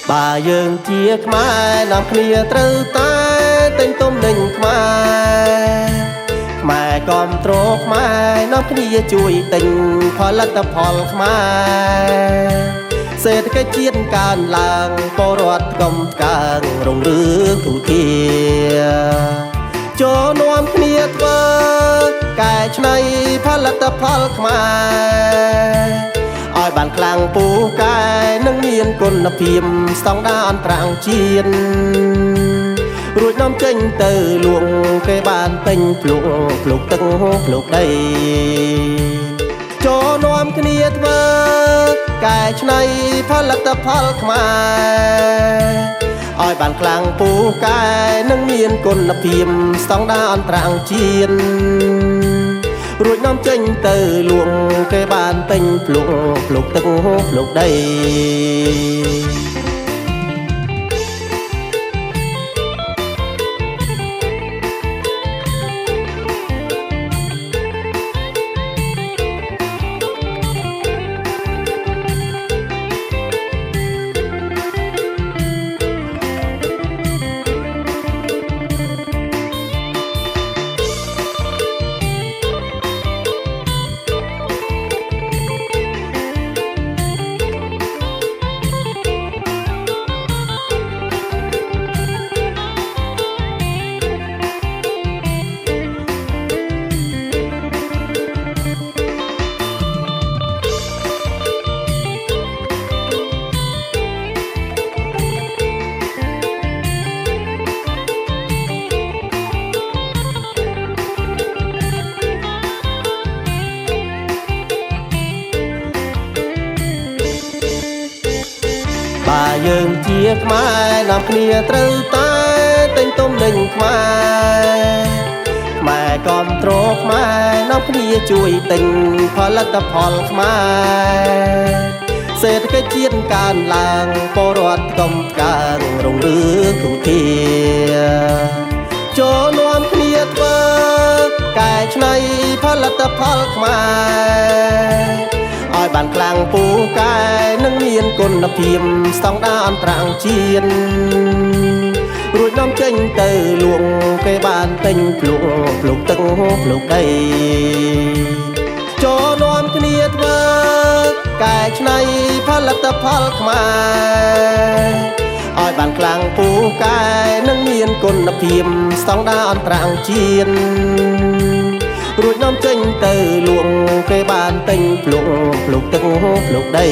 bà dương chia khmai nằm kia trâu tai tên tôm nình khmai khmai con trô khmai nằm kia chui tình phò lật tập phò khmaiเศรษฐកិច្ចជាតិកើនឡើងពលរដ្ឋកំកើងរុងរឿងទូធាចូលនាំគ្នាធ្វើកែច្នៃផលិតផលខ្មែរឲ្យបានខ្លាំងពូកែនិងមានគុណភាពស្តង់ដារអន្តរជាតិរួចនាំចេញទៅលក់គេបានពេញភ្លុកទឹកភ្លុកដីចូលនាំគ្នាធ្វើកែច្នៃផលិតផលខ្មែរឲ្យបានខ្លាំងពូកែនិងមានគុណភាពស្តង់ដារអន្តរជាតិរួចនាំចេញទៅលក់គេបានពេញភ្លុកទឹកភ្លុកដីbà dương chia khmai nằm kia trâu tai tên tôm nình khmai khmai con trô khmai nằm kia chui tình phò lật tập phò khmai เศรษฐកិច្ចជាតិកើនឡើងពលរដ្ឋកំកើងរុងរឿងទូធាចូលនាំគ្នាធ្វើកែច្នៃផលិតផលខ្មែរឲ្យបានខ្លាំងពូកែនិងមានគុណភាពស្តង់ដារអន្តរជាតិរួចនាំចេញទៅលក់គេបានពេញភ្លុកទឹកភ្លុកដីចូលនាំគ្នាធ្វើកែច្នៃផលិតផលខ្មែរឲ្យបានខ្លាំងពូកែនិងមានគុណភាពស្តង់ដារអន្តរជាតិរួចនាំចេញទៅលក់គេបានពេញភ្លុកទឹកភ្លុកដី